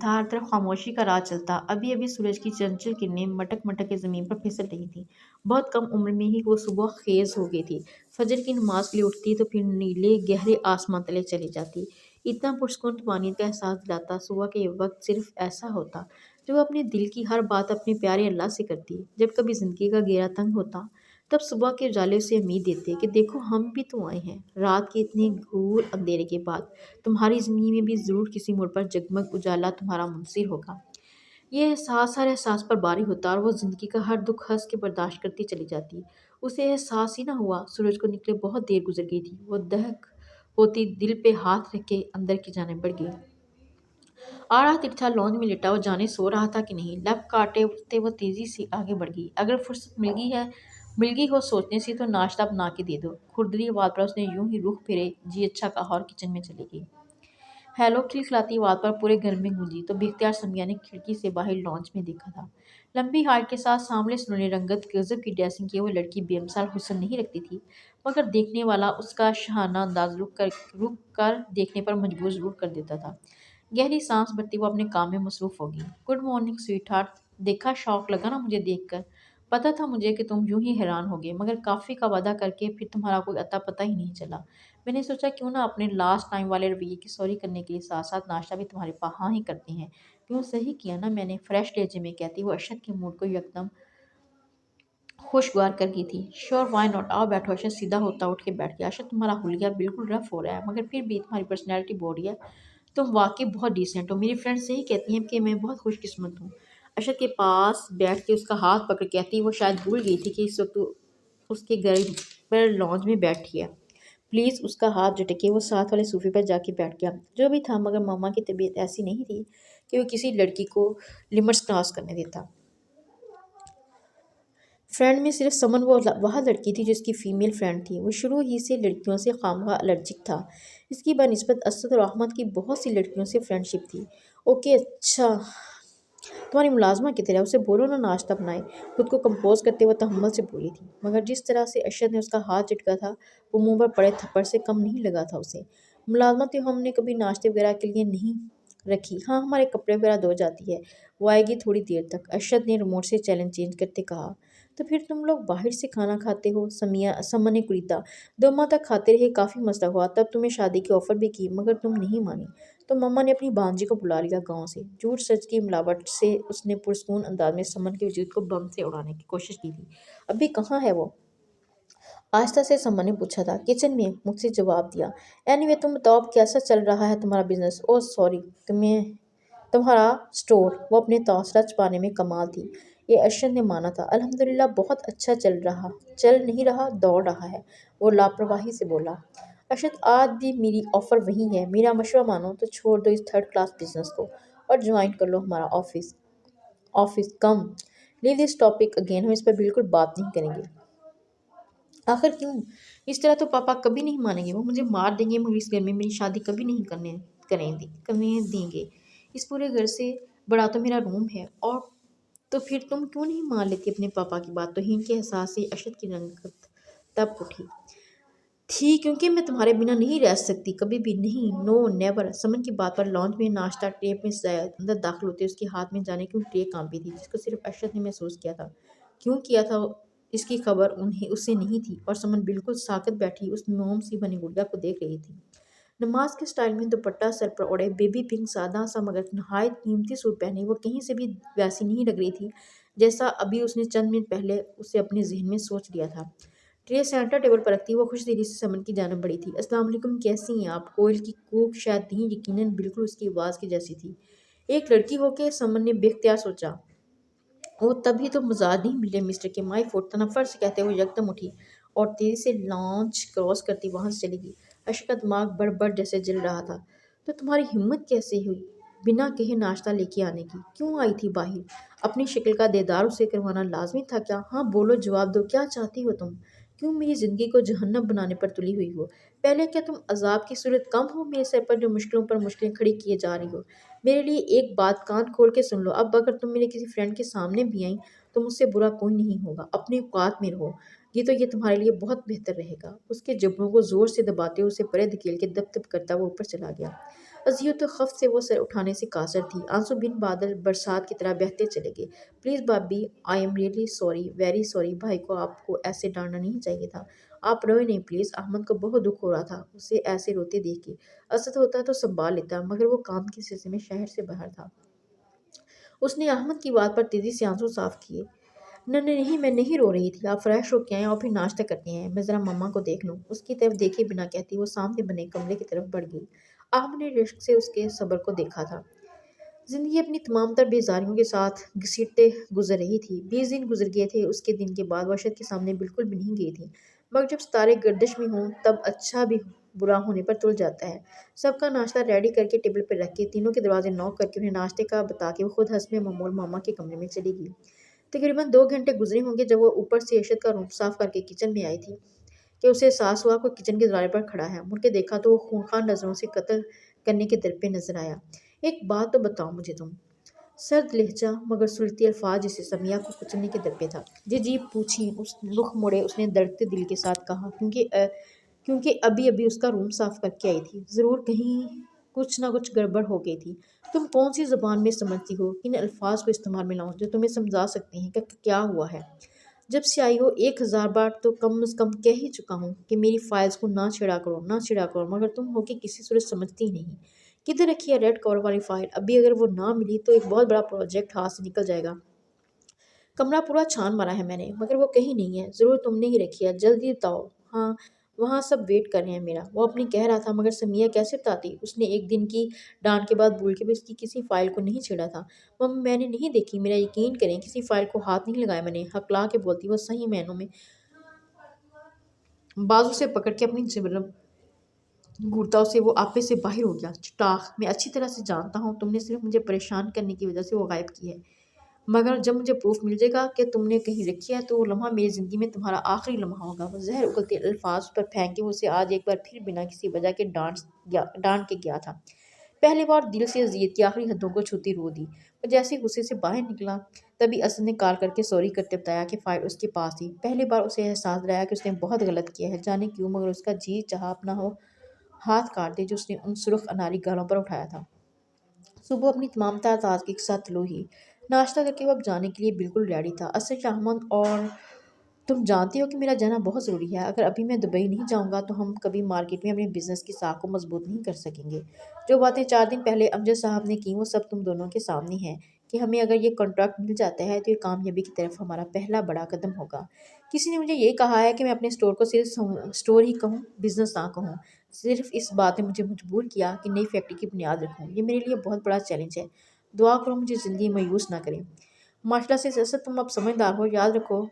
تھا، ہر طرف خاموشی کا راج چلتا۔ ابھی ابھی سورج کی چنچل کرنیں مٹک مٹک کے زمین پر پھسل رہی تھیں۔ بہت کم عمر میں ہی وہ صبح خیز ہو گئی تھی۔ فجر کی نماز کے لیے اٹھتی تو پھر نیلے گہرے آسمان تلے چلی جاتی۔ اتنا پرسکون طمانینت کا احساس دلاتا صبح کے وقت صرف ایسا ہوتا جو اپنے دل کی ہر بات اپنے پیارے اللہ سے کرتی۔ جب کبھی زندگی کا گھیرا تنگ ہوتا تب صبح کے اجالے اسے امید دیتے کہ دیکھو ہم بھی تو آئے ہیں، رات کے اتنے گھور اندھیرے کے بعد تمہاری زندگی میں بھی ضرور کسی موڑ پر جگمگ اجالا تمہارا منصر ہوگا۔ یہ احساس ہر احساس پر باری ہوتا اور وہ زندگی کا ہر دکھ ہنس کے برداشت کرتی چلی جاتی۔ اسے احساس ہی نہ ہوا سورج کو نکلے بہت دیر گزر گئی تھی۔ وہ دہک ہوتی دل پہ ہاتھ رکھ کے اندر کی جانب بڑھ گئی۔ آڑا ترچھا لونج میں لٹا وہ جانے سو رہا تھا کہ نہیں، لب کاٹتے وہ تیزی سے آگے بڑھ گئی۔ اگر فرصت مل گئی ہو سوچنے سے تو ناشتہ بنا کے دے دو۔ کھردری آواز پر اس نے یوں ہی رخ پھیرے جی اچھا کہا اور کچن میں چلی گئی۔ ہیلو کھلکھلاتی آواز پر پورے گھر میں گونجی تو بے اختیار سمیہ نے کھڑکی سے باہر لانچ میں دیکھا تھا۔ لمبی ہائٹ کے ساتھ سانولے سنہری رنگت غضب کی ڈریسنگ کیے وہ لڑکی بے مثال حسن نہیں رکھتی تھی، مگر دیکھنے والا اس کا شاہانہ انداز رک کر دیکھنے پر مجبور ضرور کر دیتا تھا۔ گہری سانس بھرتی وہ اپنے کام میں مصروف ہو گئی۔ گڈ مارننگ سویٹ ہارٹ، دیکھا شوق لگا نا مجھے دیکھ کر؟ پتا تھا مجھے کہ تم یوں ہی حیران ہوگے، مگر کافی کا وعدہ کر کے پھر تمہارا کوئی اتا پتہ ہی نہیں چلا۔ میں نے سوچا کیوں نہ اپنے لاسٹ ٹائم والے رویے کی سوری کرنے کے لیے ساتھ ساتھ ناشتہ بھی تمہارے ہاں ہی کرتے ہیں۔ کیوں صحیح کیا نا میں نے، فریش لہجے میں کہتی وہ ارشد کے موڈ کو یکدم خوشگوار کر گئی تھی۔ شور وائی ناٹ، آؤ بیٹھو۔ ارشد سیدھا ہوتا اٹھ کے بیٹھ گیا۔ ارشد تمہارا حلیہ بالکل رف ہو رہا ہے، مگر پھر بھی تمہاری پرسنالٹی بوڑھی ہے، تم واقعی بہت ڈیسنٹ ہو۔ میری فرینڈ صحیح کہتی ہیں کہ میں بہت خوش قسمت ہوں۔ ارشد کے پاس بیٹھ کے اس کا ہاتھ پکڑ کہتی وہ شاید بھول گئی تھی کہ اس وقت اس کے گھر پر لانج میں بیٹھی ہے۔ پلیز اس کا ہاتھ جھٹکے وہ ساتھ والے صوفے پر جا کے بیٹھ گیا۔ جو بھی تھا مگر ماما کی طبیعت ایسی نہیں تھی کہ وہ کسی لڑکی کو لمٹس کراس کرنے دیتا۔ فرینڈ میں صرف سمن وہ واحد لڑکی تھی جو اس کی فیمیل فرینڈ تھی۔ وہ شروع ہی سے لڑکیوں سے خواہ الرجک تھا۔ اس کی بنسبت اسد اور احمد کی بہت سی لڑکیوں سے فرینڈ شپ تھی۔ اوکے اچھا تمہاری ملازمہ کدھر ہے، اسے بولو نا ناشتہ بنائے، خود کو کمپوز کرتے ہوئے تحمل سے بولی تھی، مگر جس طرح سے ارشد نے اس کا ہاتھ جھٹکا تھا وہ منہ پر پڑے تھپڑ سے کم نہیں لگا تھا اسے۔ ملازمت تو ہم نے کبھی ناشتے وغیرہ کے لیے نہیں رکھی، ہاں ہمارے کپڑے وغیرہ دھو جاتی ہے، وہ آئے گی تھوڑی دیر تک، ارشد نے ریموٹ سے چیلنج چینج کرتے کہا۔ تو پھر تم لوگ باہر سے کھانا کھاتے ہو، سمن نے کڑیتا۔ 2 ماہ تک کھاتے رہے، کافی مسئلہ ہوا، تب تمہیں شادی کی آفر بھی کی مگر تم نہیں مانی، تو مما نے اپنی بھانجی کو بلا لیا گاؤں سے۔ جھوٹ سچ کی ملاوٹ سے اس نے پرسکون انداز میں سمن کے وجود کو بم سے اڑانے کی کوشش کی تھی۔ ابھی کہاں ہے وہ؟ آہستہ سے سمن نے پوچھا تھا۔ کچن میں، مجھ سے جواب دیا۔ اینی وے تم بتاؤ اب کیسا چل رہا ہے تمہارا بزنس؟ اوہ سوری تمہارا اسٹور، وہ اپنے تاثرات چھپانے میں کمال تھی۔ یہ ارشد نے مانا تھا۔ الحمدللہ بہت اچھا چل نہیں رہا، دوڑ رہا ہے، وہ لاپرواہی سے بولا۔ ارشد آج بھی میری آفر وہی ہے، میرا مشورہ مانو تو چھوڑ دو اس 3rd کلاس بزنس کو اور جوائن کر لو ہمارا office. Come live this topic again, ہم اس پر بالکل بات نہیں کریں گے۔ آخر کیوں؟ اس طرح تو پاپا کبھی نہیں مانیں گے، وہ مجھے مار دیں گے، مگر اس گھر میں میری شادی کبھی نہیں کرنے دیں گے۔ اس پورے گھر سے بڑا تو میرا روم ہے، اور تو پھر تم کیوں نہیں مان لیتی اپنے پاپا کی بات؟ توہین کے احساس سے ارشد کی رنگت تب اٹھی تھی، کیونکہ میں تمہارے بنا نہیں رہ سکتی، کبھی بھی نہیں، نو نیور۔ سمن کی بات پر لانچ میں ناشتہ ٹرے میں سجایا اندر داخل ہوتے اس کے ہاتھ میں جانے کیوں ٹرے کانپی تھی، جس کو صرف ارشد نے محسوس کیا تھا۔ کیوں کیا تھا اس کی خبر اسے نہیں تھی، اور سمن بالکل ساکت بیٹھی اس موم سی بنی گڑیا کو دیکھ رہی تھی۔ نماز کے سٹائل میں دوپٹہ سر پر اوڑھے، بیبی پنک سادہ سا مگر نہایت قیمتی سوٹ پہنے، وہ کہیں سے بھی ویسی نہیں لگ رہی تھی جیسا ابھی اس نے چند منٹ پہلے اسے اپنے ذہن میں سوچ لیا تھا۔ ٹرے سینٹر ٹیبل پر رکھتی وہ خوش دلی سے سمن کی جانب بڑھی تھی۔ السلام علیکم، کیسی ہیں آپ؟ کوئل کی کوک شاید نہیں، یقیناً بالکل اس کی آواز کی جیسی تھی۔ ایک لڑکی ہو کے، سمن نے بے اختیار سوچا۔ وہ تبھی تو مزاج نہیں ملے مسٹر کے، مائی فوٹ، تنفر سے کہتے ہوئے یکدم اٹھی اور تیزی سے لانچ کراس کرتی وہاں سے چلی گئی۔ ارشد کا دماغ بڑھ بڑھ جیسے جل رہا تھا۔ تو تمہاری ہمت کیسے ہوئی بنا کہے ناشتہ لے کے آنے کی؟ کیوں آئی تھی باہر؟ اپنی شکل کا دیدار اسے کروانا لازمی تھا کیا؟ ہاں بولو، جواب دو، کیا چاہتی ہو تم؟ کیوں میری زندگی کو جہنم بنانے پر تلی ہوئی ہو؟ پہلے کیا تم عذاب کی صورت کم ہو میرے سر پر جو مشکلوں پر مشکلیں کھڑی کیے جا رہی ہو؟ میرے لیے ایک بات کان کھول کے سن لو، اب اگر تم میرے کسی فرینڈ کے سامنے بھی آئیں تو مجھ سے برا کوئی نہیں ہوگا، اپنے اوقات میں رہو، یہ تمہارے لیے بہت بہتر رہے گا۔ اس کے جبڑوں کو زور سے دباتے ہوئے اسے پرے دھکیل کے دب دب کرتا وہ اوپر چلا گیا۔ اذیت و خفت سے وہ سر اٹھانے سے قاصر تھی۔ آنسو بن بادل برسات کی طرح بہتے چلے گئے۔ پلیز بابی، I am really sorry, very sorry, بھائی کو آپ کو ایسے ڈانٹنا نہیں چاہیے تھا۔ آپ روئے نہیں پلیز۔ احمد کو بہت دکھ ہو رہا تھا اسے ایسے روتے دیکھ کے۔ اسد ہوتا تو سنبھال لیتا، مگر وہ کام کے سلسلے میں شہر سے باہر تھا۔ اس نے احمد کی بات پر تیزی سے آنسو صاف کیے۔ نہیں، میں نہیں رو رہی تھی۔ آپ فریش ہو کے آئیں اور پھر ناشتہ کرتے ہیں۔ میں ذرا مما کو دیکھ لوں۔ اس کی طرف دیکھے بنا کہتی وہ سامنے بنے کمرے کی طرف بڑھ گئی۔ احمد نے رشک سے اس کے صبر کو دیکھا تھا۔ زندگی اپنی تمام تر بیزاریوں کے ساتھ گھسیٹتے گزر رہی تھی۔ 20 دن گزر گئے تھے اس کے دن کے بعد وہ ارشد کے سامنے بالکل بھی نہیں گئی تھی، مگر جب ستارے گردش میں ہوں تب اچھا بھی برا ہونے پر تل جاتا ہے۔ سب کا ناشتہ ریڈی کر کے ٹیبل پر رکھ کے، تینوں کے دروازے نوک کر کے انہیں ناشتے کا بتا کے وہ خود حسب معمول ماما کے کمرے میں چلی گئی۔ تقریباً 2 گھنٹے گزرے ہوں گے جب وہ اوپر سے ارشد کا روم صاف کر کے کچن میں آئی تھی کہ اسے احساس ہوا کوئی کچن کے دروازے پر کھڑا ہے۔ مڑ کے دیکھا تو وہ خونخوار نظروں سے قتل کرنے کے در پہ نظر آیا۔ ایک بات تو بتاؤ مجھے تم، سرد لہجہ مگر سلطی الفاظ جسے سمیہ کو کچلنے کے در پہ تھا۔ جی پوچھیں، اس رخ موڑے اس نے دھڑکتے دل کے ساتھ کہا، کیونکہ ابھی اس کا روم صاف کر کے آئی تھی، ضرور کہیں کچھ نہ کچھ گڑبڑ ہو گئی تھی۔ تم کون سی زبان میں سمجھتی ہو، کن الفاظ کو استعمال میں لاؤں جو تمہیں سمجھا سکتے ہیں کہ کیا ہوا ہے؟ جب سے آئی ہو 1000 بار تو کم از کم کہہ ہی چکا ہوں کہ میری فائلز کو نہ چھیڑا کرو، مگر تم ہو کہ کسی صورت سمجھتی نہیں۔ کدھر رکھی ہے ریڈ کور والی فائل؟ ابھی اگر وہ نہ ملی تو ایک بہت بڑا پروجیکٹ ہاتھ سے نکل جائے گا۔ کمرہ پورا چھان مارا ہے میں نے، مگر وہ کہیں نہیں ہے۔ ضرور تم نے ہی رکھی ہے، جلدی بتاؤ۔ ہاں، وہاں سب ویٹ کر رہے ہیں میرا۔ وہ اپنی کہہ رہا تھا، مگر سمیہ کیسے بتاتی؟ اس نے ایک دن کی ڈانٹ کے بعد بھول کے بھی اس کی کسی فائل کو نہیں چھیڑا تھا۔ مم میں نے نہیں دیکھی، میرا یقین کریں، کسی فائل کو ہاتھ نہیں لگایا میں نے۔ ہکلا کے بولتی وہ صحیح معنوں میں بازو سے پکڑ کے اپنی جبرم گھورتا اسے وہ آپے سے باہر ہو گیا۔ چٹاخ، میں اچھی طرح سے جانتا ہوں تم نے صرف مجھے پریشان کرنے کی وجہ سے وہ غائب کی ہے، مگر جب مجھے پروف مل جائے گا کہ تم نے کہیں رکھی ہے تو وہ لمحہ میری زندگی میں تمہارا آخری لمحہ ہوگا۔ وہ زہر اگلتے الفاظ پر پھینک کے وہ اسے آج ایک بار پھر بنا کسی وجہ کے ڈانٹ کے گیا تھا۔ پہلی بار دل سے اذیت کی آخری حدوں کو چھوتی رو دی۔ وہ جیسے غصے سے باہر نکلا تبھی اسد نے کال کر کے سوری کرتے بتایا کہ فائل اس کے پاس تھی۔ پہلی بار اسے احساس دلایا کہ اس نے بہت غلط کیا ہے، جانے کیوں، مگر اس کا جی چاہا اپنا وہ ہاتھ کاٹ دے جو اس نے ان سرخ اناری گالوں پر اٹھایا تھا۔ صبح اپنی تمام تر تازگی کے ساتھ طلوع ہوئی۔ ناشتہ کر کے وہ اب جانے کے لیے بالکل ریڈی تھا۔ اسد، احمد اور تم جانتے ہو کہ میرا جانا بہت ضروری ہے۔ اگر ابھی میں دبئی نہیں جاؤں گا تو ہم کبھی مارکیٹ میں اپنے بزنس کی ساکھ کو مضبوط نہیں کر سکیں گے۔ جو باتیں 4 دن پہلے امجد صاحب نے کی وہ سب تم دونوں کے سامنے ہیں کہ ہمیں اگر یہ کنٹریکٹ مل جاتا ہے تو یہ کامیابی کی طرف ہمارا پہلا بڑا قدم ہوگا۔ کسی نے مجھے یہ کہا ہے کہ میں اپنے اسٹور کو صرف اسٹور ہی کہوں، بزنس نہ کہوں۔ صرف اس بات نے مجھے مجبور کیا کہ نئی فیکٹری کی بنیاد رکھوں۔ یہ میرے لیے بہت بڑا چیلنج ہے۔ دعا کرو مجھے زندگی مایوس نہ کرے۔ ماشاءاللہ سے اسد، تم اب سمجھدار ہو۔ یاد رکھو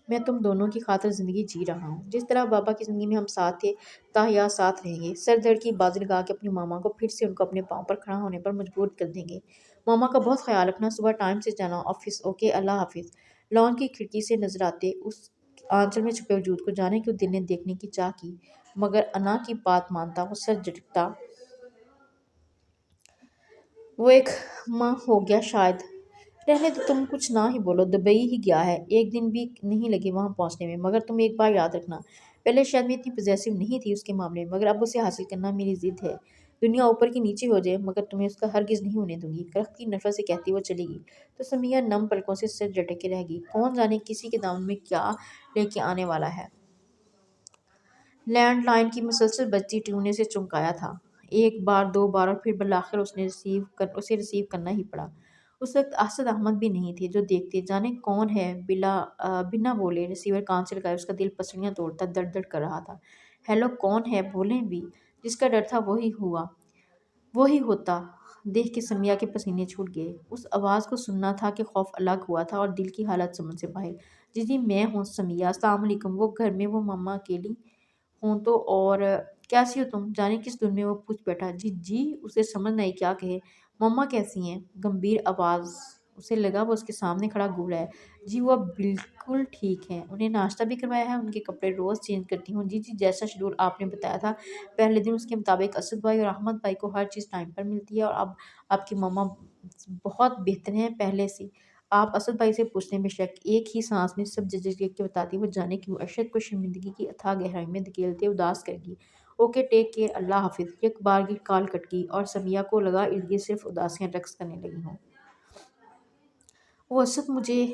میں تم دونوں کی خاطر زندگی جی رہا ہوں، جس طرح بابا کی زندگی میں ہم ساتھ تھے تا حیات ساتھ رہیں گے۔ سر دھڑ کی بازی لگا کے اپنی ماما کو پھر سے ان کو اپنے پاؤں پر کھڑا ہونے پر مجبور کر دیں گے۔ ماما کا بہت خیال رکھنا، صبح ٹائم سے جانا آفس۔ اوکے، اللہ حافظ۔ لان کی کھڑکی سے نظر آتے اس آنچل میں چھپے وجود کو جانے کیوں دل نے دیکھنے کی چاہ کی، مگر انا کی بات مانتا وہ سر جھٹکتا۔ وہ 1 ماہ ہو گیا شاید۔ رہنے دو، تم کچھ نہ ہی بولو، دبئی ہی گیا ہے، 1 دن بھی نہیں لگے وہاں پہنچنے میں۔ مگر تم ایک بات یاد رکھنا، پہلے شاید میں اتنی پوزیسو نہیں تھی اس کے معاملے میں، مگر اب اسے حاصل کرنا میری ضد ہے۔ دنیا اوپر کی نیچے ہو جائے مگر تمہیں اس کا ہرگز نہیں ہونے دوں گی۔ کرختی نفرت سے کہتی وہ چلی گئی تو سمیہ نم پلکوں سے سر جھٹکے رہ گئی۔ کون جانے کسی کے دامن میں کیا لے کے آنے والا ہے۔ لینڈ لائن کی مسلسل بجتی ٹیون نے اسے چونکایا تھا، 1 بار 2 بار، اور پھر بالآخر اسے ریسیو کرنا ہی پڑا۔ اس وقت اسد احمد بھی نہیں تھے جو دیکھتے جانے کون ہے بنا بولے ریسیور کان سے لگائے اس کا دل پسلیاں توڑتا دڑ دڑ کر رہا تھا۔ ہیلو، کون ہے، بولیں بھی۔ جس کا ڈر تھا وہی ہوتا دیکھ کے سمیہ کے پسینے چھوٹ گئے۔ اس آواز کو سننا تھا کہ خوف الگ ہوا تھا اور دل کی حالت سمجھ سے باہر۔ جی میں ہوں سمیہ، السلام علیکم۔ وہ گھر میں وہ مما اکیلی ہوں تو، اور کیسی ہو تم؟ جانے کس دھن میں وہ پوچھ بیٹھا۔ جی اسے سمجھ نہ آئی کیا کہے۔ مما کیسی ہیں؟ گمبھیر آواز، اسے لگا وہ اس کے سامنے کھڑا گھور رہا ہے۔ جی وہ اب بالکل ٹھیک ہیں، انہیں ناشتہ بھی کروایا ہے، ان کے کپڑے روز چینج کرتی ہوں۔ جی جیسا شیڈول آپ نے بتایا تھا پہلے دن اس کے مطابق اسد بھائی اور احمد بھائی کو ہر چیز ٹائم پر ملتی ہے، اور اب آپ کی مما بہت بہتر ہیں پہلے سے۔ آپ اسد بھائی سے پوچھ لیں، بے شک۔ ایک ہی سانس میں سب جج کے بتاتی وہ جانے کیوں ارشد کو شرمندگی کی اتھاہ گہرائی میں دھکیلتے اداس کر گئی اوکے ٹیک کیئر، اللہ حافظ۔ یک بار کی کال کٹ گئی اور سمیہ کو لگا ارد گرد صرف اداسیاں رقص کرنے لگی ہوں۔ وہ اسد، مجھے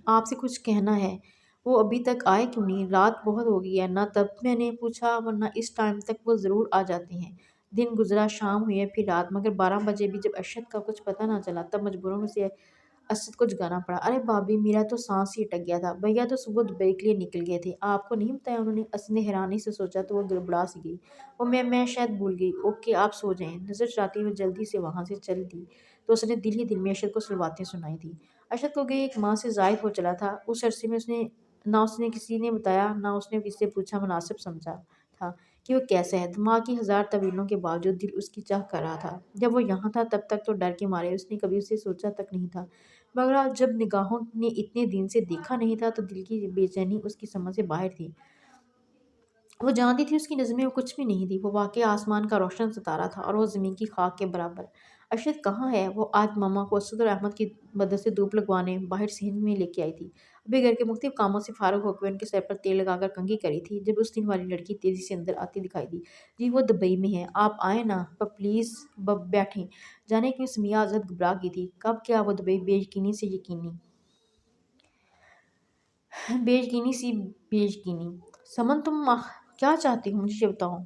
آپ سے کچھ کہنا ہے۔ وہ ابھی تک آئے کیوں نہیں؟ رات بہت ہو گئی ہے نا؟ تب میں نے پوچھا، ورنہ اس ٹائم تک وہ ضرور آ جاتے ہیں۔ دن گزرا، شام ہوئی ہے، پھر رات، مگر 12 بجے بھی جب ارشد کا کچھ پتہ نہ چلا تب مجبوراً اسے اسد کو جگانا پڑا۔ ارے بھابی، میرا تو سانس ہی اٹک گیا تھا۔ بھیا تو صبح دبئی کے لیے نکل گئے تھے، آپ کو نہیں بتایا انہوں نے؟ اسد نے حیرانی سے سوچا تو وہ گڑبڑا سی گئی۔ وہ میں شاید بھول گئی۔ اوکے آپ سو جائیں۔ نظر چراتے ہوئے جلدی سے وہاں سے چل دی تو اس نے دل ہی دل میں ارشد کو سلواتیں سنائی تھیں۔ ارشد کو گئی 1 ماہ سے زائد ہو چلا تھا۔ اس عرصے میں نہ اس نے کسی نے بتایا، نہ اس نے کسی سے پوچھنا مناسب سمجھا تھا کہ وہ کیسا ہے۔ دماغ کی 1000 تعویلوں کے باوجود دل اس کی چاہ کر رہا تھا۔ جب وہ یہاں تھا تب تک تو ڈر کے مارے اس نے کبھی اسے سوچا تک نہیں تھا، مگر آج جب نگاہوں نے اتنے دن سے دیکھا نہیں تھا تو دل کی بے چینی اس کی سمجھ سے باہر تھی۔ وہ جانتی تھی اس کی نظر میں وہ کچھ بھی نہیں تھی، وہ واقعی آسمان کا روشن ستارہ تھا اور وہ زمین کی خاک کے برابر۔ ارشد کہاں ہے؟ وہ آج ماما کو اسد اور احمد کی مدد سے دھوپ لگوانے باہر صحن میں لے کے آئی تھی۔ ابھی گھر کے مختلف کاموں سے فارغ ہو کے ان کے سر پر تیل لگا کر کنگھی کری تھی جب اس دن والی لڑکی تیزی سے اندر آتی دکھائی دی۔ جی وہ دبئی میں ہے، آپ آئیں نا پلیز، بیٹھیں۔ جانے کیوں سمیہ ازحد گھبرا گئی تھی۔ کب کیا وہ دبئی؟ بے یقینی سے یقینی، بے یقینی۔ سمن تم کیا چاہتی ہو مجھے بتاؤ،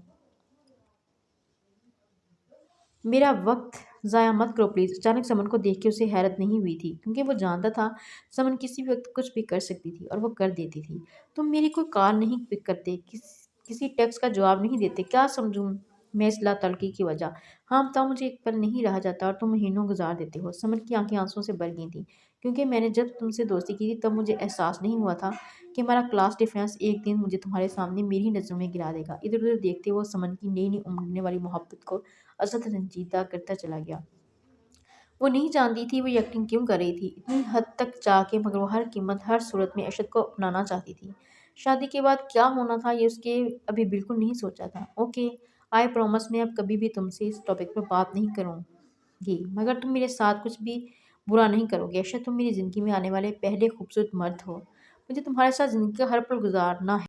میرا وقت ضائع مت کرو پلیز۔ اچانک سمن کو دیکھ کے اسے حیرت نہیں ہوئی تھی کیونکہ وہ جانتا تھا سمن کسی بھی وقت کچھ بھی کر سکتی تھی اور وہ کر دیتی تھی۔ تم میری کوئی کال نہیں پک کرتے، کسی ٹیکسٹ کا جواب نہیں دیتے، کیا سمجھوں میں اس لا تعلقی کی وجہ؟ ہاں بتاؤ، مجھے ایک پل نہیں رہا جاتا اور تم مہینوں گزار دیتے ہو۔ سمن کی آنکھیں آنسوؤں سے بھر گئی تھیں کیونکہ میں نے جب تم سے دوستی کی تھی تب مجھے احساس نہیں ہوا تھا کہ ہمارا کلاس ڈفرینس ایک دن مجھے تمہارے سامنے میری نظروں میں گرا دے گا۔ ادھر ادھر دیکھتے وہ سمن کی نئی نئی امڑنے والی محبت کو ازحد سنجیدہ کرتا چلا گیا۔ وہ نہیں جانتی تھی وہ ایکٹنگ کیوں کر رہی تھی اتنی حد تک جا کے، مگر وہ ہر قیمت ہر صورت میں ارشد کو اپنانا چاہتی تھی۔ شادی کے بعد کیا ہونا تھا یہ اس کے ابھی بالکل نہیں سوچا تھا۔ اوکے آئی پرومس، میں اب کبھی بھی تم سے اس ٹاپک پر بات نہیں کروں گی، مگر تم میرے ساتھ کچھ بھی برا نہیں کرو گے۔ ارشد تم میری زندگی میں آنے والے پہلے خوبصورت مرد ہو، مجھے تمہارے ساتھ زندگی کا ہر پل گزارنا ہے۔